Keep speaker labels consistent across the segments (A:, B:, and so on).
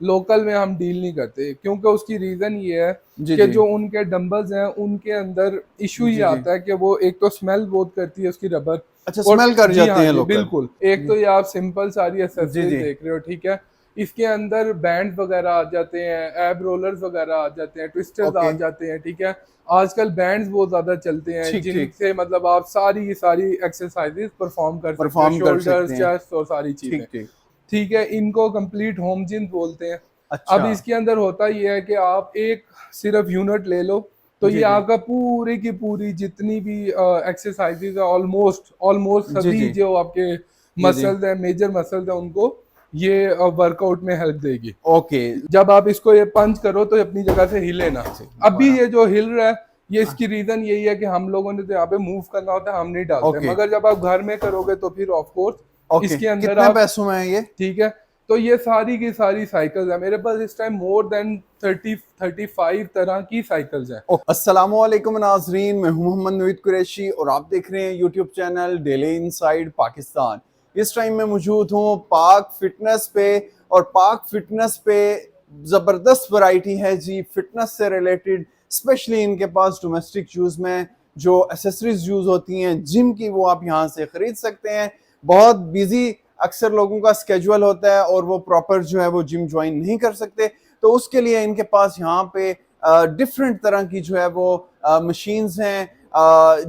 A: Local में हम deal नहीं करते, क्योंकि उसकी रीजन ये है
B: जी
A: कि
B: जी
A: जो उनके डंबल्स हैं उनके अंदर इशू ये
B: जी जी।
A: आता है कि वो एक तो स्मेल बहुत करती है उसकी रबर।
B: अच्छा,
A: और
B: स्मेल कर
A: जी
B: जाते
A: हाँ
B: हैं
A: जी
B: लोकल।
A: बिल्कुल, एक
B: जी
A: तो ये आप सिंपल सारी
B: जी
A: एसेसरीज
B: जी।
A: देख रहे हो, ठीक है। इसके अंदर बैंड वगैरह आ जाते हैं, एब रोलर्स वगैरह आ जाते हैं, ट्विस्टर्स आ
B: ओके।
A: जाते हैं, ठीक है। आजकल बैंड्स बहुत ज्यादा चलते हैं
B: ठीक ठीक।
A: जिनसे मतलब आप सारी की सारी एक्सरसाइजेस परफॉर्म कर सकते हो,
B: परफॉर्म कर
A: शोल्डर्स,
B: सकते हैं।
A: चेस्ट और सारी चीजें,
B: ठीक ठीक।
A: ठीक है। इनको कंप्लीट होम जिम बोलते हैं। अब
B: अच्छा।
A: इसके अंदर होता ये है कि आप एक सिर्फ यूनिट ले लो, तो ये
B: जी जी
A: आपका पूरी की पूरी जितनी भी एक्सरसाइजेज है, ऑलमोस्ट ऑलमोस्ट
B: जी
A: सभी
B: जी
A: जो आपके
B: जी जी।
A: मसल्स हैं, मेजर मसल्स हैं, उनको ये वर्कआउट में हेल्प देगी।
B: ओके।
A: जब आप इसको ये पंच करो तो ये अपनी जगह से हिले ना। अभी ये जो हिल रहा है, ये इसकी रीजन यही है कि हम लोगों ने तो यहाँ पे मूव करना होता है, हम नहीं डालते,
B: ओके
A: मगर जब आप घर में करोगे तो फिर ऑफ कोर्स
B: ओके।
A: इसके अंदर
B: कितने
A: आप,
B: पैसों में है ये?
A: ठीक है। तो ये सारी की सारी साइकिल्स है मेरे पास इस टाइम, मोर देन 35 तरह की साइकिल्स हैं।
B: अस्सलाम वालेकुम नाजरीन, मैं हूं मोहम्मद नवीद कुरैशी और आप देख रहे हैं YouTube channel daily inside Pakistan. इस टाइम मैं मौजूद हूं पाक फिटनेस पे, और पाक फिटनेस पे ज़बरदस्त वैरायटी है जी फिटनेस से रिलेटेड। स्पेशली इनके पास डोमेस्टिक यूज़ में जो एसेसरीज यूज़ होती हैं जिम की, वो आप यहाँ से ख़रीद सकते हैं। बहुत बिजी अक्सर लोगों का स्केजुअल होता है और वो प्रॉपर जो है वो जिम ज्वाइन नहीं कर सकते, तो उसके लिए इनके पास यहाँ पे डिफरेंट तरह की जो है वो मशीन्स हैं,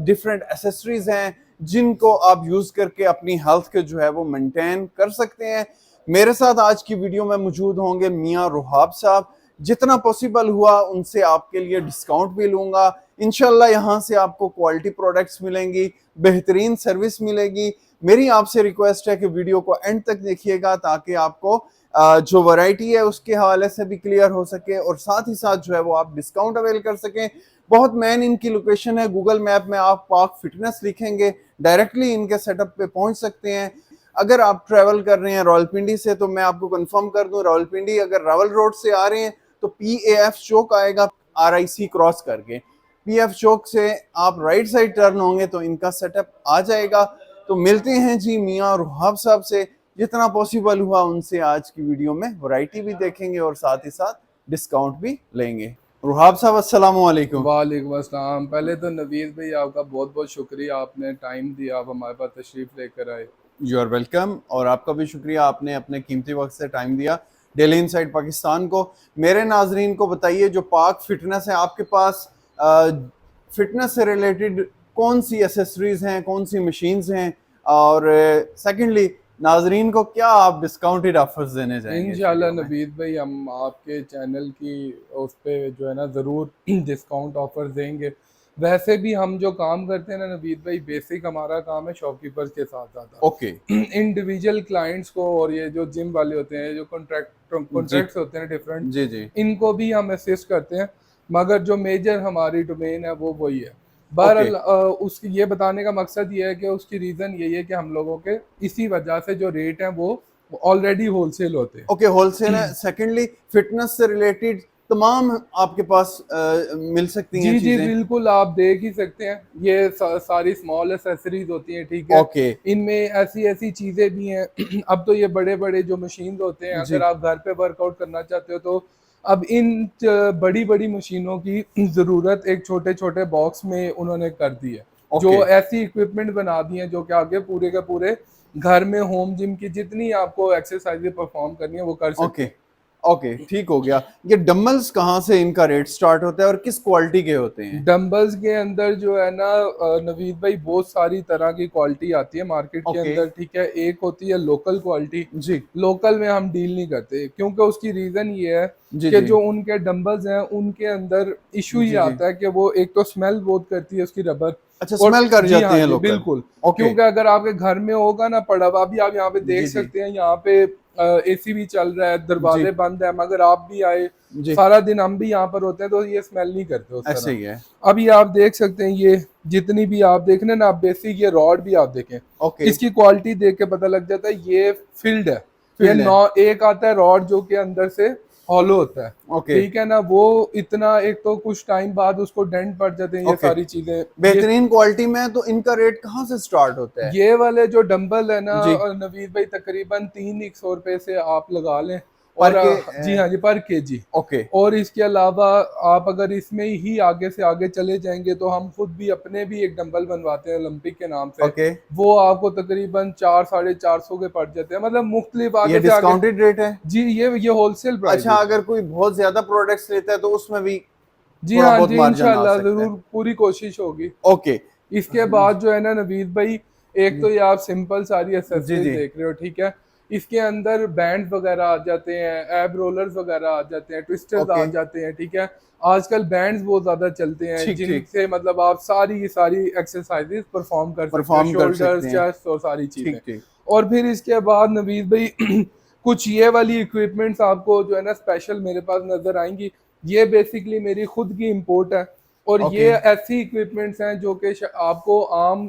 B: डिफरेंट एसेसरीज हैं जिनको आप यूज करके अपनी हेल्थ के जो है वो मेंटेन कर सकते हैं। मेरे साथ आज की वीडियो में मौजूद होंगे मियां रुहाब साहब। जितना पॉसिबल हुआ उनसे आपके लिए डिस्काउंट भी लूंगा इंशाल्लाह। यहाँ से आपको क्वालिटी प्रोडक्ट्स मिलेंगी, बेहतरीन सर्विस मिलेगी। मेरी आपसे रिक्वेस्ट है कि वीडियो को एंड तक देखिएगा ताकि आपको जो वैरायटी है उसके हवाले से भी क्लियर हो सके और साथ ही साथ जो है वो आप डिस्काउंट अवेल कर सकें। बहुत मेन इनकी लोकेशन है, गूगल मैप में आप पाक फिटनेस लिखेंगे डायरेक्टली इनके सेटअप पे पहुंच सकते हैं। अगर आप ट्रैवल कर रहे हैं रावलपिंडी से, तो मैं आपको कंफर्म कर दूं, रावलपिंडी अगर रावल रोड से आ रहे हैं तो PAF चौक आएगा, RIC क्रॉस करके PF चौक से आप राइट साइड टर्न होंगे तो इनका सेटअप आ जाएगा। तो मिलते हैं जी मियां रुहाब साहब से, जितना पॉसिबल हुआ उनसे आज की वीडियो में वैरायटी भी देखेंगे और साथ ही साथ डिस्काउंट भी लेंगे। रुहाब साहब अस्सलाम वालेकुम।
A: वालेकुम अस्सलाम। पहले तो नवीद भाई आपका बहुत बहुत शुक्रिया, आपने टाइम दिया, आप हमारे पास तशरीफ लेकर आए।
B: यू आर वेलकम, और आपका भी शुक्रिया, आपने अपने कीमती वक्त से टाइम दिया डेली इनसाइड पाकिस्तान को। मेरे नाजरीन को बताइए, जो पाक फिटनेस है आपके पास, फिटनेस से रिलेटेड कौन सी एसेसरीज हैं, कौन सी मशीन्स हैं, और सेकेंडली नाजरीन को क्या आप डिस्काउंटेड ऑफर्स देने जाएंगे इस
A: इंशाल्लाह
B: वीडियो में?
A: नवीद भाई, हम आपके चैनल की उस पे जो है ना ज़रूर डिस्काउंट ऑफर देंगे। वैसे भी हम जो काम करते हैं ना नवीद भाई, बेसिक हमारा काम है शॉपकीपर्स के साथ
B: ओके।
A: ज़्यादा इंडिविजुअल क्लाइंट्स को, और ये जो जिम वाले होते हैं, जो
B: जी
A: कॉन्ट्रैक्ट्स होते हैं डिफरेंट,
B: जी जी।
A: इनको भी हम असिस्ट करते हैं। मगर जो मेजर हमारी डोमेन है वो वही है।
B: ओके
A: बहरहाल उसकी ये बताने का मकसद ये है कि उसकी रीज़न यही है कि हम लोगों के इसी वजह से जो रेट हैं वो ऑलरेडी होलसेल होते हैं।
B: ओके, होलसेल है। सेकेंडली फिटनेस से रिलेटेड तमाम आपके पास मिल सकती हैं
A: जी जी
B: चीजें।
A: बिल्कुल, आप देख ही सकते हैं, ये सारी स्मॉल एसेसरीज होती हैं, ठीक है।
B: ओके।
A: इनमें ऐसी ऐसी चीज़ें भी हैं अब तो ये बड़े बड़े जो मशीन होते हैं,
B: जी।
A: अगर आप घर पे वर्कआउट करना चाहते हो तो अब इन बड़ी बड़ी मशीनों की ज़रूरत एक छोटे छोटे बॉक्स में उन्होंने कर दी है, जो
B: ओके
A: ऐसी इक्विपमेंट बना दी हैं जो कि आगे पूरे के पूरे घर में होम जिम की जितनी आपको एक्सरसाइजेज परफॉर्म करनी है वो कर सकते
B: ओके
A: हैं।
B: ओके, ठीक हो गया। ये डम्बल्स कहाँ से इनका रेट स्टार्ट होता है और किस क्वालिटी के होते हैं?
A: डंबल्स के अंदर जो है ना नवीद भाई, बहुत सारी तरह की क्वालिटी आती है मार्केट के
B: ओके।
A: अंदर, ठीक है। एक होती है लोकल क्वालिटी।
B: जी
A: लोकल में हम डील नहीं करते, क्योंकि उसकी रीजन ये है
B: जी
A: कि
B: जी
A: जो उनके डंबल्स हैं उनके अंदर इशू ये
B: जी जी।
A: आता है कि वो एक तो स्मेल बहुत करती है उसकी रबर।
B: अच्छा,
A: और
B: स्मेल कर
A: जी
B: जाते
A: हाँ
B: हैं
A: जी
B: लोकल।
A: बिल्कुल,
B: ओके।
A: क्योंकि अगर आपके घर में होगा ना पड़ा हुआ, अभी आप यहाँ पे देख
B: जी जी
A: सकते हैं, यहाँ पे AC भी चल रहा है,
B: जी
A: दरवाजे बंद है, मगर आप भी आए,
B: जी।
A: सारा दिन हम भी यहाँ पर होते हैं, तो ये स्मेल नहीं करते उस
B: ऐसे
A: तरह।
B: ही है।
A: अभी आप देख सकते हैं, ये जितनी भी आप देख रहे हैं ना, आप बेसिक ये रॉड भी आप देखें,
B: ओके।
A: इसकी क्वालिटी देख के पता लग जाता है ये फील्ड है। ये
B: फील्ड है।
A: नौ एक आता है रॉड जो कि अंदर से हॉलो होता है,
B: ओके
A: ठीक है ना। वो इतना, एक तो कुछ टाइम बाद उसको डेंट पड़ जाते हैं, ये
B: ओके।
A: सारी चीजें। ये
B: बेहतरीन क्वालिटी में तो इनका रेट कहाँ से स्टार्ट होता है?
A: ये वाले जो डंबल है ना
B: जी
A: नवीद भाई, तकरीबन 300 रुपए से आप लगा लें, और
B: के
A: जी हाँ जी, पर केजी।
B: ओके
A: और इसके अलावा आप अगर इसमें ही आगे से आगे चले जाएंगे तो हम खुद भी अपने भी एक डंबल बनवाते हैं ओलंपिक के नाम से।
B: ओके।
A: वो आपको तकरीबन 400-450 के पड़ जाते हैं, मतलब मुख्तलिफ
B: ये
A: आगे से आगे।
B: डिस्काउंटेड रेट है?
A: जी, ये होलसेल प्राइस
B: अच्छा,
A: है।
B: अगर कोई बहुत ज्यादा प्रोडक्ट्स लेता है तो उसमें भी
A: जी
B: थोड़ा
A: हाँ
B: बहुत
A: जी,
B: मार्जिन आ
A: इंशाल्लाह
B: सकता
A: जरूर,
B: है?
A: पूरी कोशिश होगी।
B: ओके।
A: इसके बाद जो है ना नवीद भाई, एक
B: जी
A: तो ये आप सिंपल सारी
B: जी
A: एक्सेसरीज
B: जी।
A: देख रहे हो, ठीक है। इसके अंदर बैंड वगैरह आ जाते हैं, एब रोलर्स वगैरह आ जाते हैं, ट्विस्टर्स आ
B: ओके।
A: जाते हैं, ठीक है। आजकल बैंड्स बहुत ज्यादा चलते हैं
B: ठीक ठीक।
A: जिनसे मतलब आप सारी की सारी एक्सरसाइजेस परफॉर्म कर सकते हो,
B: परफॉर्म कर सकते
A: शोल्डर्स,
B: हैं।
A: चेस्ट और सारी चीजें।
B: ठीक ठीक।
A: और फिर इसके बाद नवीद भाई कुछ ये वाली इक्विपमेंट्स आपको जो है ना स्पेशल मेरे पास नजर आएंगी। ये बेसिकली मेरी खुद की इंपोर्ट है। और
B: ओके।
A: ये ऐसी इक्विपमेंट्स हैं जो कि आपको आम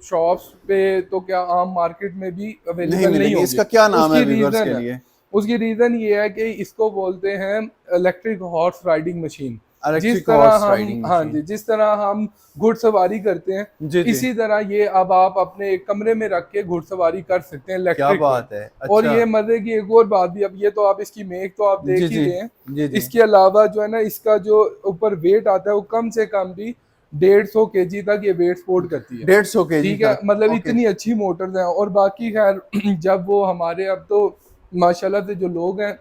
A: शॉप्स पे तो क्या आम मार्केट में भी
B: नहीं
A: अवेलेबल नहीं
B: मिलेंगे,
A: होंगे।
B: इसका क्या नाम है
A: उसकी
B: व्यूवर्स के
A: रीज़न है,
B: लिए?
A: उसकी रीज़न ये है कि इसको बोलते हैं इलेक्ट्रिक हॉर्स राइडिंग मशीन। जिस
B: इलेक्ट्रिक
A: तरह
B: हॉर्स
A: हम,
B: राइडिंग
A: हाँ
B: मशीन।
A: जी, जिस तरह हम घुड़सवारी करते हैं,
B: जी जी।
A: इसी तरह ये अब आप अपने एक कमरे में रख के घुड़सवारी कर सकते हैं
B: क्या
A: इलेक्ट्रिक में।
B: बात है,
A: और
B: अच्छा।
A: ये मजे की एक और बात भी, अब ये तो आप इसकी मेक तो आप
B: जी
A: देख ही
B: जी।
A: रहे हैं।
B: जी जी।
A: इसके अलावा जो है ना इसका जो ऊपर वेट आता है वो कम से कम भी 150 केजी तक ये वेट सपोर्ट करती है।
B: 150 kg
A: ठीक है,
B: तक?
A: मतलब
B: ओके।
A: इतनी अच्छी मोटर्स हैं। और बाकी खैर जब वो हमारे अब तो माशाल्लाह से जो लोग हैं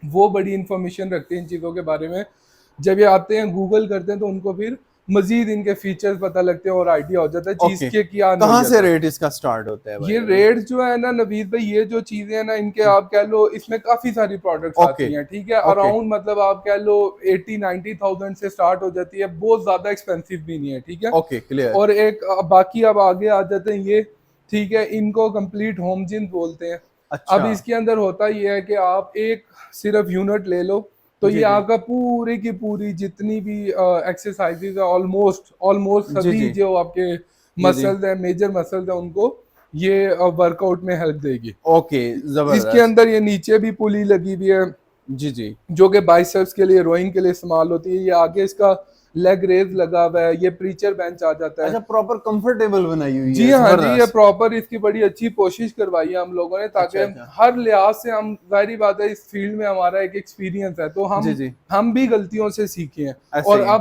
A: वो बड़ी इंफॉर्मेशन रखते हैं इन चीज़ों के बारे में। जब ये आते हैं गूगल करते हैं तो उनको फिर मजीद इनके फीचर्स पता लगते हैं और आइडिया हो जाता है चीज़
B: ओके,
A: के क्या
B: कहाँ
A: नोयत
B: से
A: है।
B: रेट इसका स्टार्ट होता है
A: ये
B: भाई?
A: रेट जो है ना नवीद भाई, ये जो चीजें हैं ना इनके आप कह लो इसमें काफी सारी प्रोडक्ट्स
B: ओके
A: आती हैं, ठीक है।
B: ओके
A: अराउंड मतलब आप कह लो 80-90 थाउजेंड से स्टार्ट हो जाती है, बहुत ज्यादा एक्सपेंसिव भी नहीं है, ठीक है।
B: Okay, clear.
A: और एक बाकी अब आगे आ जाते हैं ये, ठीक है। इनको कंप्लीट होम जिम बोलते हैं। अब
B: अच्छा।
A: इसके अंदर होता ये है कि आप एक सिर्फ यूनिट ले लो तो
B: जी
A: ये
B: जी।
A: आपका पूरी की पूरी जितनी भी एक्सरसाइजेज है, ऑलमोस्ट ऑलमोस्ट
B: जी
A: सभी
B: जी।
A: जो आपके
B: जी जी।
A: मसल्स हैं, मेजर मसल्स हैं, उनको ये वर्कआउट में हेल्प देगी।
B: ओके,
A: इसके
B: जबरदस्त।
A: अंदर ये नीचे भी पुली लगी हुई है
B: जी जी।
A: जो कि बाइसेप्स के लिए, रोइंग के लिए इस्तेमाल होती है। ये आगे इसका लेग रेज लगा हुआ है, ये प्रीचर बेंच आ जाता है।
B: अच्छा, प्रॉपर कंफर्टेबल बनाई हुई
A: जी
B: है,
A: हाँ जी, ये
B: जबरदस्त।
A: प्रॉपर इसकी बड़ी अच्छी कोशिश करवाई है हम लोगों ने,
B: अच्छा
A: ताकि
B: अच्छा।
A: हर लिहाज से हम, जाहिर बात है इस फील्ड में हमारा एक एक्सपीरियंस है तो
B: जी जी।
A: हम भी गलतियों से सीखे हैं।
B: ऐसे
A: और
B: ही है।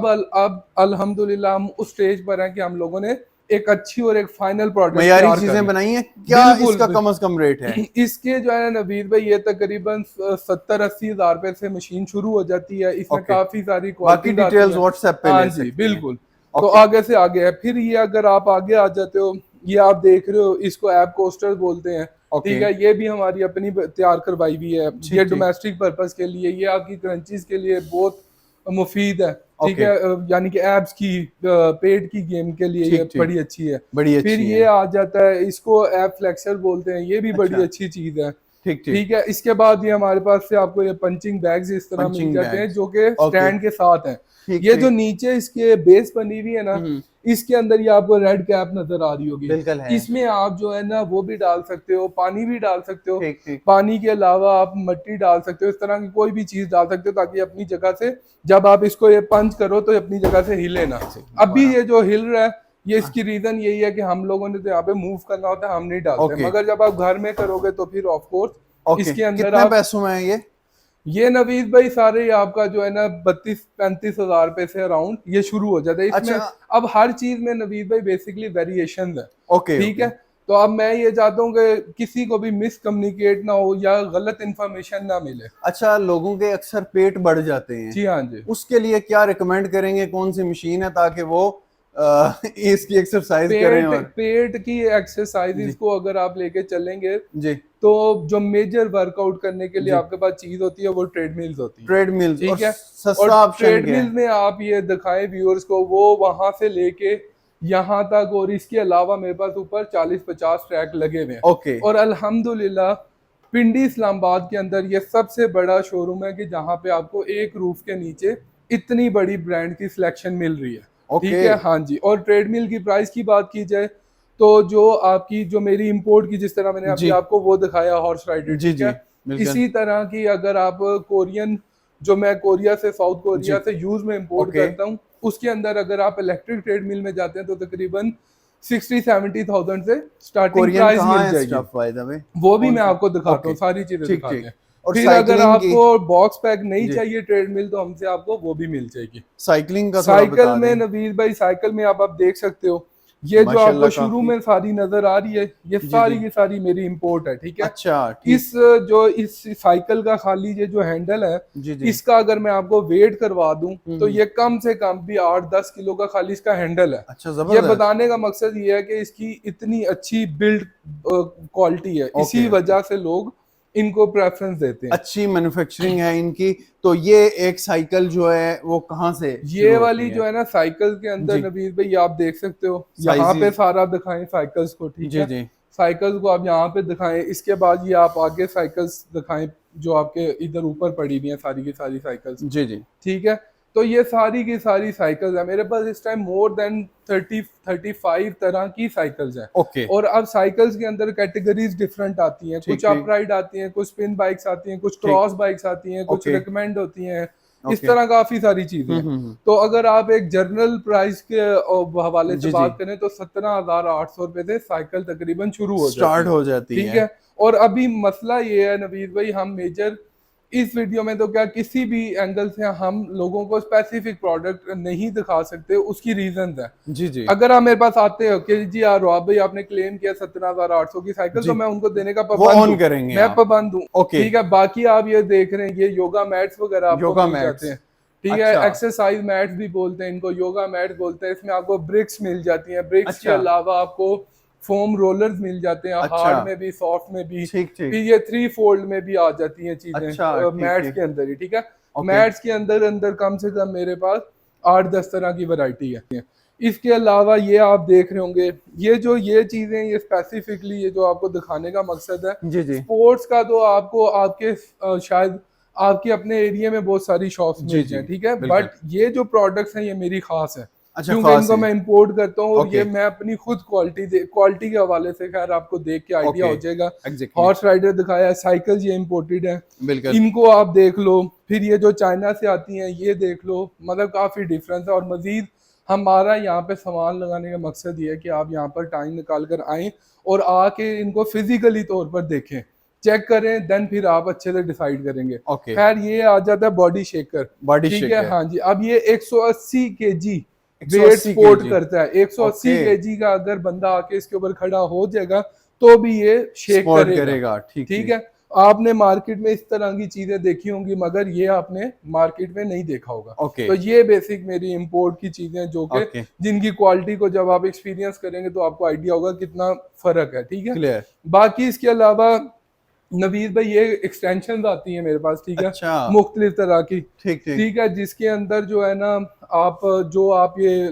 A: अब अल्हम्दुलिल्लाह हम उस स्टेज पर हैं कि हम लोगों ने एक अच्छी और एक फाइनल प्रोडक्ट
B: मयारी
A: तैयार कर
B: चीजें
A: ली।
B: बनाई हैं क्या?
A: बिल्कुल
B: इसका कम से कम रेट है?
A: इसके जो है ना नवीद भाई, ये तकरीबन 70-80 हज़ार रुपए से मशीन शुरू हो जाती है। इसमें
B: ओके।
A: काफी सारी
B: बाकी
A: क्वालिटीज आती
B: डिटेल्स
A: हैं।
B: व्हाट्सएप पे
A: हाँ
B: ले
A: जी
B: सकते हैं।
A: बिल्कुल। तो
B: ओके।
A: आगे से आगे है, फिर ये अगर आप आगे आ जाते हो, ये आप देख रहे हो, इसको ऐप कोस्टर बोलते हैं,
B: ओके।
A: ठीक है। ये भी हमारी अपनी तैयार करवाई हुई है। ये
B: ठीक ठीक।
A: डोमेस्टिक पर्पस के लिए, ये आपकी क्रंचीज के लिए बहुत मुफीद है, ठीक
B: ओके।
A: है। यानी कि एब्स की, पेट की गेम के लिए ये
B: ठीक ठीक।
A: बड़ी अच्छी है।
B: बड़ी
A: फिर
B: अच्छी
A: ये
B: है।
A: आ जाता है, इसको ऐप फ्लेक्सर बोलते हैं, ये भी बड़ी
B: अच्छा।
A: अच्छी चीज है,
B: ठीक ठीक।
A: ठीक है। इसके बाद ये हमारे पास से आपको ये पंचिंग बैग्स इस तरह मिल
B: पंचिंग
A: जाते हैं
B: बैग्स।
A: जो कि
B: ओके।
A: स्टैंड के साथ हैं।
B: ठीक
A: ये जो
B: ठीक।
A: नीचे इसके बेस बनी हुई है ना,
B: हम्म।
A: इसके अंदर ये आपको रेड कैप नजर आ रही होगी।
B: बिल्कुल है।
A: इसमें आप जो है ना वो भी डाल सकते हो, पानी भी डाल सकते हो।
B: ठीक ठीक।
A: पानी के अलावा आप मिट्टी डाल सकते हो, इस तरह की कोई भी चीज डाल सकते हो ताकि अपनी जगह से जब आप इसको ये पंच करो तो ये अपनी जगह से हिले ना। अभी ये जो हिल रहा है, ये इसकी रीजन यही है कि हम लोगों ने तो यहाँ पे मूव करना होता है, हम नहीं डालते।
B: ओके
A: मगर जब आप घर में करोगे तो फिर ऑफ कोर्स
B: ओके।
A: इसके अंदर
B: कितने
A: आप,
B: पैसों में है
A: ये नवीद भाई सारे आपका जो है ना 32-35 हज़ार रुपए से अराउंड ये शुरू हो जाता है। इसमें
B: अच्छा।
A: अब हर चीज में नवीद भाई बेसिकली वेरिएशन है,
B: ओके
A: ठीक
B: ओके।
A: है। तो अब मैं ये चाहता हूँ कि किसी को भी मिस कम्युनिकेट ना हो या गलत इंफॉर्मेशन ना मिले।
B: अच्छा, लोगों के अक्सर पेट बढ़ जाते हैं,
A: जी हाँ जी।
B: उसके लिए क्या रिकमेंड करेंगे? कौन सी मशीन है ताकि वो इसकी एक्सरसाइज करें?
A: पेट
B: और
A: पेट की एक्सरसाइजेस
B: जी
A: को अगर आप लेके चलेंगे
B: जी
A: तो जो मेजर वर्कआउट करने के लिए
B: जी।
A: आपके पास चीज होती है वो ट्रेडमिल्स होती है,
B: ट्रेडमिल्स और
A: ठीक है। और
B: सस्ता ऑप्शन क्या
A: ट्रेडमिल
B: है?
A: में आप ये दिखाएं व्यूअर्स को, वो वहां से लेके यहाँ तक, और इसके अलावा मेरे पास ऊपर 40-50 ट्रैक लगे हुए हैं।
B: ओके
A: और अल्हम्दुलिल्लाह पिंडी इस्लामाबाद के अंदर ये सबसे बड़ा शोरूम है कि जहाँ पे आपको एक रूफ के नीचे इतनी बड़ी ब्रांड की सिलेक्शन मिल रही है, ठीक
B: ओके।
A: है। हाँ जी। और ट्रेडमिल की प्राइस की बात की जाए तो जो आपकी, जो मेरी इंपोर्ट की, जिस तरह मैंने अभी
B: जी
A: आपको वो दिखाया हॉर्स राइडर,
B: जी
A: ठीक
B: जी
A: है।
B: बिल्कुल।
A: इसी तरह की अगर आप कोरियन, जो मैं कोरिया से, साउथ कोरिया
B: जी
A: से यूज में इंपोर्ट
B: ओके।
A: करता हूँ, उसके अंदर अगर आप इलेक्ट्रिक ट्रेडमिल में जाते हैं तो तकरीबन 60-70 थाउजेंड से स्टार्टिंग
B: कोरियन
A: प्राइस
B: कहाँ
A: मिल
B: है
A: जाएगी।
B: Stuff by the way?
A: वो भी
B: कौन
A: मैं
B: सा?
A: आपको दिखाता
B: ओके।
A: हूँ, सारी चीजें
B: ठीक
A: दिखाते
B: ठीक।
A: हैं।
B: और
A: फिर अगर
B: साइकिलिंग की,
A: आपको बॉक्स पैक नहीं
B: जी,
A: चाहिए ट्रेडमिल, तो हमसे आपको वो भी मिल जाएगी।
B: साइकिलिंग का थोड़ा
A: साइकिल
B: बता
A: में
B: दें।
A: नवीद भाई, साइकिल में आप देख सकते हो, ये जो आपको
B: माशाल्लाह
A: शुरू
B: काफी।
A: में सारी नजर आ रही है, ये
B: जी जी।
A: सारी की सारी मेरी इंपोर्ट है, ठीक है।
B: अच्छा ठीक।
A: इस जो इस साइकिल का खाली ये जो हैंडल है,
B: जी जी।
A: इसका अगर मैं आपको वेट करवा दूं तो
B: हम्म।
A: ये कम से कम भी 8-10 किलो का खाली इसका हैंडल है।
B: अच्छा
A: ये
B: जबरदस्त।
A: बताने का मकसद ये है कि इसकी इतनी अच्छी बिल्ड क्वालिटी है,
B: ओके
A: इसी
B: ओके।
A: वजह से लोग इनको प्रेफरेंस देते हैं।
B: अच्छी मैन्युफैक्चरिंग है इनकी। तो ये एक साइकिल जो है वो कहाँ से
A: ये
B: शुरू होती
A: वाली
B: है?
A: जो है ना साइकिल के अंदर
B: जी।
A: नवीद भाई, आप देख सकते हो यहाँ पे
B: साइजेस।
A: सारा दिखाएं साइकिल्स को, ठीक
B: जी
A: है।
B: जी।
A: साइकिल्स को आप यहाँ पे दिखाएं, इसके बाद ये आप आगे साइकिल्स दिखाएं जो आपके इधर ऊपर पड़ी हुई हैं, सारी की सारी साइकिल्स,
B: जी जी।
A: ठीक है। तो ये सारी की सारी साइकिल्स है मेरे पास इस टाइम, मोर देन 30-35 तरह की साइकिल्स हैं।
B: ओके
A: और अब साइकिल्स के अंदर कैटेगरीज डिफरेंट आती हैं,
B: ठीक
A: कुछ
B: ठीक
A: अपराइड आती हैं, कुछ स्पिन बाइक्स आती हैं, कुछ
B: ठीक।
A: क्रॉस बाइक्स आती हैं, कुछ
B: ओके
A: रिकमेंड होती हैं, इस
B: ओके।
A: तरह काफी सारी चीजें हैं।
B: हम्म।
A: तो अगर आप एक जनरल प्राइस के हवाले से
B: जी जी।
A: बात करें तो 17,800 रुपए से साइकिल तकरीबन शुरू हो जाती
B: स्टार्ट
A: है,
B: हो जाती
A: ठीक
B: है।
A: है। और अभी मसला ये है नवीद भाई, हम मेजर इस वीडियो में तो क्या किसी भी एंगल से हम लोगों को स्पेसिफिक प्रोडक्ट नहीं दिखा सकते, उसकी रीजन है।
B: जी जी।
A: अगर आप मेरे पास आते हो कि जी यार रॉब भाई आपने क्लेम किया 17,800 की साइकिल,
B: जी
A: तो मैं उनको देने का
B: वो
A: पाबंद
B: ऑन
A: हूँ,
B: करेंगे
A: मैं
B: आप।
A: पाबंद हूँ,
B: ओके।
A: ठीक है। बाकी आप ये देख रहे हैं, ये योगा मैट्स वगैरह आपको
B: योगा
A: मिल जाते
B: मैट्स।
A: हैं, ठीक है।
B: अच्छा
A: एक्सरसाइज मैट्स भी बोलते हैं इनको, योगा मैट बोलते हैं। इसमें आपको ब्रिक्स मिल जाती हैं, ब्रिक्स के
B: अच्छा
A: अलावा आपको फोम रोलर्स मिल जाते हैं,
B: अच्छा।
A: हार्ड में भी सॉफ्ट में भी।
B: ठीक ठीक।
A: फिर ये 3 फोल्ड में भी आ जाती हैं
B: अच्छा
A: चीजें
B: ठीक
A: मैट्स
B: ठीक।
A: के अंदर ही, ठीक है।
B: ओके
A: मैट्स के अंदर अंदर कम से कम मेरे पास 8-10 तरह की वैरायटी है। इसके अलावा ये आप देख रहे होंगे, ये चीजें, ये स्पेसिफिकली ये जो आपको दिखाने का मकसद है,
B: जी जी।
A: स्पोर्ट्स का तो आपको आपके शायद आपके अपने एरिया में बहुत सारी शॉप्स
B: जी
A: मिल
B: जी
A: जाए, ठीक है।
B: बिल्कुल।
A: बट ये जो प्रोडक्ट्स हैं ये मेरी खास है,
B: अच्छा
A: क्योंकि
B: खास
A: इनको
B: है।
A: मैं इंपोर्ट करता हूँ, और ये
B: ओके
A: मैं अपनी खुद क्वालिटी के हवाले से, खैर आपको देख के आइडिया
B: ओके।
A: हो जाएगा।
B: एग्जैक्टली।
A: हॉर्स राइडर दिखाया है, साइकिल ये इम्पोर्टेड है,
B: बिल्कुल।
A: इनको आप देख लो। फिर ये जो चाइना से आती हैं ये देख लो, मतलब काफ़ी डिफरेंस है। और मज़ीद हमारा यहाँ पे सामान लगाने का मकसद ये है कि आप यहाँ पर टाइम निकाल कर आएँ और आके इनको फिजिकली तौर पर देखें, चेक करें, देन फिर आप अच्छे से डिसाइड करेंगे।
B: ओके।
A: खैर ये आ जाता है बॉडी शेकर,
B: बॉडी
A: ठीक है।
B: शेकर।
A: हाँ जी, अब ये 180 केजी वेट
B: 180
A: सपोर्ट
B: केजी।
A: करता है। 180
B: ओके।
A: केजी का अगर बंदा आके इसके ऊपर खड़ा हो जाएगा तो भी ये शेक
B: स्पॉट
A: करेगा,
B: करेगा ठीक
A: ठीक
B: ठीक।
A: है। आपने मार्केट में इस तरह की चीजें देखी होंगी, मगर ये आपने मार्केट में नहीं देखा होगा।
B: ओके
A: तो ये बेसिक मेरी इंपोर्ट की चीजें जो कि
B: ओके।
A: जिनकी क्वालिटी को जब आप एक्सपीरियंस करेंगे तो आपको आइडिया होगा कितना फर्क है, ठीक है।
B: क्लियर।
A: बाकी इसके अलावा नवीद भाई ये एक्सटेंशन आती है मेरे पास, ठीक है,
B: अच्छा
A: मुख्तलिफ तरह की,
B: ठीक ठीक।
A: ठीक है। जिसके अंदर जो है ना आप जो आप ये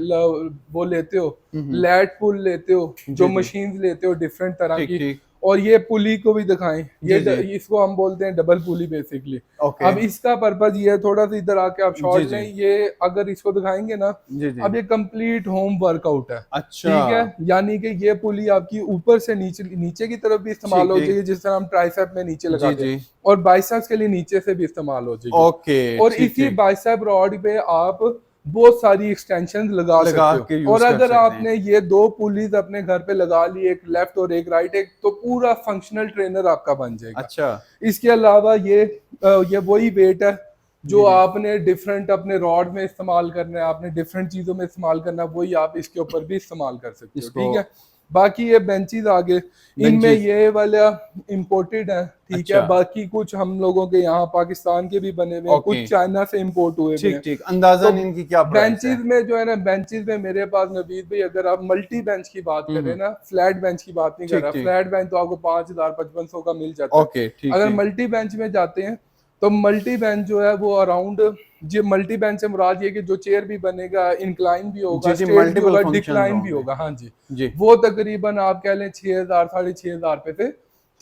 A: वो लेते हो, लैट पुल लेते हो, जो
B: जी जी।
A: मशीन्स लेते हो डिफरेंट तरह
B: ठीक
A: की,
B: ठीक।
A: और ये पुली को भी दिखाएं,
B: जी जी।
A: इसको हम बोलते हैं डबल पुली बेसिकली।
B: ओके।
A: अब इसका पर्पज ये है, थोड़ा सा इधर आके आप
B: जी
A: शॉर्ट
B: जी।
A: लें, ये अगर इसको दिखाएंगे ना,
B: जी जी।
A: अब ये कंप्लीट होम वर्कआउट है,
B: अच्छा
A: ठीक है। यानी कि ये पुली आपकी ऊपर से नीचे नीचे की तरफ भी इस्तेमाल
B: ठीक
A: हो
B: ठीक।
A: जाएगी, जिस तरह हम ट्राइसेप में नीचे
B: जी
A: लगाते
B: जी।
A: हैं, और बाइसेप्स के लिए नीचे से भी इस्तेमाल हो जाएगी।
B: ओके
A: और
B: ठीक
A: इसी
B: ठीक।
A: बाइसेप रॉड पे आप बहुत सारी एक्सटेंशन लगा
B: लगा
A: सकते
B: के
A: हो।
B: यूज
A: और
B: कर
A: अगर
B: सकते हैं।
A: आपने ये 2 पुलीज अपने घर पे लगा ली, एक लेफ्ट और एक राइट, एक तो पूरा फंक्शनल ट्रेनर आपका बन जाएगा।
B: अच्छा
A: इसके अलावा ये वही वेट है
B: जी
A: जो
B: जी।
A: आपने डिफरेंट अपने रॉड में इस्तेमाल करना है, आपने डिफरेंट चीजों में इस्तेमाल करना है, वही आप इसके ऊपर भी इस्तेमाल कर सकते हो,
B: इसको
A: ठीक है। बाकी ये बेंचेस आगे, इनमें
B: बेंचेस।
A: ये वाला इम्पोर्टेड है, ठीक है।
B: अच्छा
A: बाकी कुछ हम लोगों के यहाँ पाकिस्तान के भी बने हुए हैं,
B: ओके
A: कुछ चाइना से इम्पोर्ट हुए हुए
B: ठीक
A: हैं।
B: ठीक।
A: तो
B: अंदाजन इनकी क्या प्राइस है?
A: बेंचेस में जो है ना, बेंचेस में मेरे पास नवीद भाई, अगर आप मल्टी बेंच की बात करें ना, फ्लैट बेंच की बात नहीं कर
B: ठीक
A: रहा,
B: ठीक।
A: फ्लैट बेंच तो आपको 5,000-5,500 का मिल जाता है।
B: ओके ठीक
A: अगर
B: ठीक।
A: मल्टी बेंच में जाते हैं तो मल्टी बेंच जो है वो अराउंड, ये मल्टी बेंच से मुराद ये कि जो चेयर भी बनेगा, इंक्लाइन भी होगा,
B: जी जी।
A: स्ट्रेट भी
B: मल्टीपल
A: होगा,
B: फंक्शंस
A: डिक्लाइन भी
B: होंगे।
A: होगा, हाँ जी।
B: जी।
A: वो तकरीबन आप कह लें 6,000 6,500 रुपए से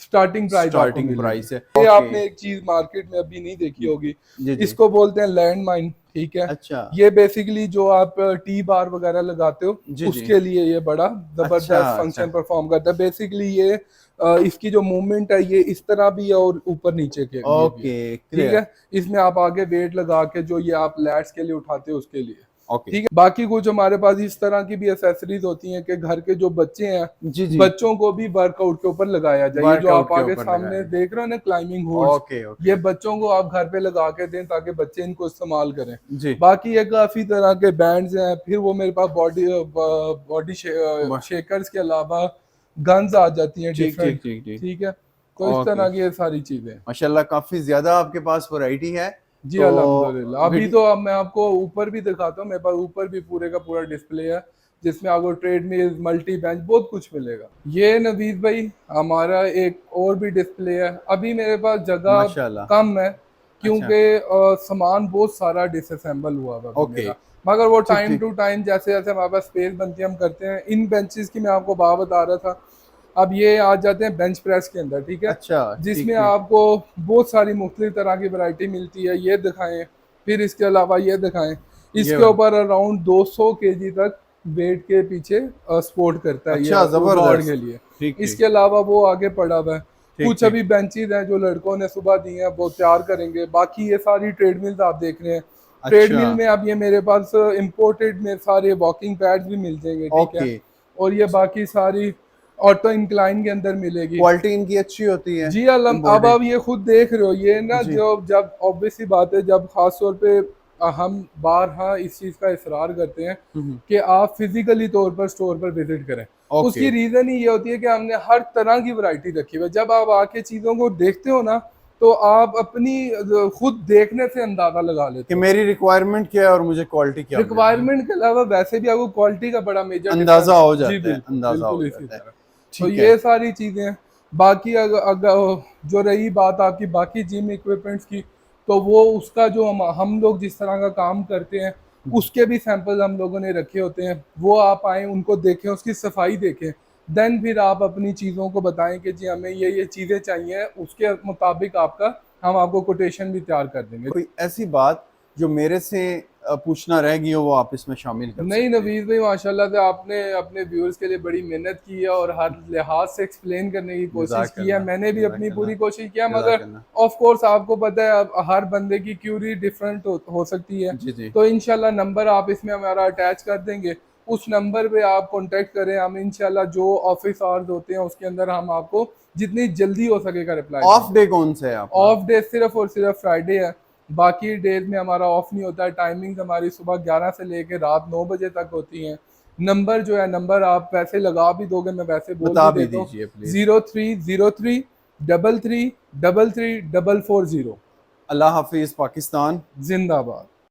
A: स्टार्टिंग प्राइस आपको
B: स्टार्टिंग
A: मिलेगी।
B: प्राइस है।
A: ये
B: ओके।
A: आपने एक चीज मार्केट में अभी नहीं देखी होगी,
B: जी जी।
A: इसको बोलते हैं लैंड माइन, ठीक है।
B: अच्छा
A: ये बेसिकली जो आप टी बार वगैरह लगाते हो
B: जी जी।
A: उसके लिए ये बड़ा जबरदस्त
B: अच्छा
A: फंक्शन
B: अच्छा।
A: परफॉर्म करता है। बेसिकली ये इसकी जो मूवमेंट है ये इस तरह भी है और ऊपर नीचे के लिए भी है,
B: ओके
A: ठीक
B: क्लियर।
A: है। इसमें आप आगे वेट लगा के जो ये आप लैट्स के लिए उठाते हो उसके लिए,
B: ओके।
A: ठीक है। बाकी कुछ हमारे पास इस तरह की भी एसेसरीज होती हैं कि घर के जो बच्चे हैं,
B: जी जी,
A: बच्चों को भी वर्कआउट के ऊपर लगाया जाए। ये जो
B: वर्कआउट
A: आप
B: के
A: आगे
B: ऊपर
A: सामने
B: लगाया।
A: देख रहे हो ना क्लाइंबिंग होल्ड्स,
B: ओके ओके,
A: ये बच्चों को आप घर पे लगा के दें ताकि बच्चे इनको इस्तेमाल करें।
B: जी।
A: बाकी ये काफी तरह के बैंड्स हैं। फिर वो मेरे पास बॉडी
B: वाह,
A: शेकर्स के अलावा गन्स आ जाती हैं
B: ठीक ठीक
A: डिफरेंट।
B: ठीक ठीक।
A: ठीक है, तो इस
B: ओके,
A: तरह की ये सारी चीजें।
B: माशाल्लाह काफी ज्यादा आपके पास वैरायटी है।
A: जी
B: तो
A: अल्हम्दुलिल्लाह। अभी
B: वीडियो,
A: तो अब मैं आपको ऊपर भी दिखाता हूँ, मेरे पास ऊपर भी पूरे का पूरा डिस्प्ले है जिसमें आपको ट्रेडमिल, मल्टी बेंच बहुत कुछ मिलेगा। ये नवीद भाई हमारा एक और भी डिस्प्ले है। अभी मेरे पास जगह
B: माशाल्लाह।
A: कम है
B: अच्छा,
A: क्योंकि सामान बहुत सारा डिसअसेंबल हुआ हुआ अभी
B: ओके,
A: मेरा, मगर वो
B: ठीक
A: टाइम
B: ठीक।
A: टू टाइम जैसे जैसे हमारे पास स्पेस बनती है हम करते हैं। इन बेंचेस की मैं आपको बात बता रहा था। अब ये आ जाते हैं बेंच प्रेस के अंदर, ठीक है,
B: अच्छा, ठीक
A: जिसमें
B: ठीक।
A: आपको बहुत सारी मुख्तलिफ तरह की वैरायटी मिलती है। ये दिखाएं, फिर इसके अलावा ये दिखाएं।
B: ये
A: इसके
B: वाला,
A: ऊपर अराउंड 200 केजी तक वेट के पीछे सपोर्ट करता है
B: अच्छा
A: ये रॉड के
B: जबरदस्त,
A: लिए।
B: ठीक ठीक
A: इसके अलावा वो आगे पड़ा हुआ है।
B: ठीक
A: कुछ
B: ठीक।
A: अभी बेंचेज हैं जो लड़कों ने सुबह दी हैं, वो तैयार करेंगे। बाकी ये सारी ट्रेडमिल्स आप देख रहे हैं।
B: अच्छा,
A: ट्रेडमिल में अब ये मेरे पास इम्पोर्टेड में सारे वॉकिंग पैड्स भी मिल जाएंगे, ठीक है।
B: ओके।
A: और ये बाकी सारी ऑटो इंक्लाइन के अंदर मिलेगी।
B: क्वालिटी इनकी अच्छी होती है,
A: जी अलम अब
B: इम्पोर्टेड।
A: आप ये खुद देख रहे हो, ये ना
B: जी,
A: जो जब ऑब्वियस सी बात है, जब खास तौर पे हम बारहा इस चीज़ का इसरार करते हैं कि आप फिजिकली तौर पर स्टोर पर विजिट करें।
B: ओके।
A: उसकी रीज़न ही ये होती है कि हमने हर तरह की वैरायटी रखी हुई है। जब आप आके चीज़ों को देखते हो ना, तो आप अपनी खुद देखने से अंदाज़ा लगा
B: कि
A: लेते हो।
B: मेरी रिक्वायरमेंट क्या है और मुझे क्वालिटी क्या मिल रही है,
A: रिक्वायरमेंट के अलावा वैसे भी आपको क्वालिटी का बड़ा मेजर
B: अंदाजा
A: डिफरेंस।
B: हो
A: जी
B: जाता है,
A: बिल्कुल
B: अंदाजा हो
A: बिल्कुल इसी
B: जाता है।
A: तरह। तो
B: ठीक है।
A: ये सारी चीज़ें हैं। बाकी अगर जो रही बात आपकी बाकी जिम इक्विपमेंट्स की, तो वो उसका जो हम लोग जिस तरह का काम करते हैं उसके भी सैंपल हम लोगों ने रखे होते हैं। वो आप आएँ, उनको देखें, उसकी सफाई देखें, देन फिर आप अपनी चीज़ों को बताएं कि जी हमें ये चीज़ें चाहिए, उसके मुताबिक आपका हम आपको कोटेशन भी तैयार कर देंगे।
B: कोई ऐसी बात जो मेरे से पूछना रह गई हो वो आप इसमें शामिल कर
A: नहीं
B: सकते हैं।
A: नवीद भाई, माशाल्लाह से आपने अपने व्यूअर्स के लिए बड़ी मेहनत की है और हर लिहाज से एक्सप्लेन करने की कोशिश की है।
B: जज़ाकल्लाह,
A: मैंने भी अपनी
B: जज़ाकल्लाह,
A: पूरी कोशिश किया, मगर
B: जज़ाकल्लाह।
A: ऑफ कोर्स आपको पता है अब हर बंदे की क्यूरी डिफरेंट हो सकती है।
B: जी जी,
A: तो इंशाल्लाह नंबर आप इसमें हमारा अटैच कर देंगे, उस नंबर पे आप कांटेक्ट करें। हम इंशाल्लाह जो ऑफिस आवर्स होते हैं उसके अंदर हम आपको जितनी जल्दी हो सकेगा रिप्लाई
B: ऑफ
A: देंगे।
B: डे कौन सा है आपका?
A: ऑफ डे सिर्फ और सिर्फ फ्राइडे है। बाकी डेज में हमारा ऑफ नहीं होता है। टाइमिंग हमारी सुबह 11 से लेके रात 9 बजे तक होती हैं। नंबर जो है, नंबर आप वैसे लगा भी दोगे, मैं वैसे बोल
B: बता
A: भी
B: भी
A: देता हूँ,
B: दीजिए प्लीज।
A: 0303 33 334 0।
B: अल्लाह हाफिज पाकिस्तान।
A: जिंदाबाद।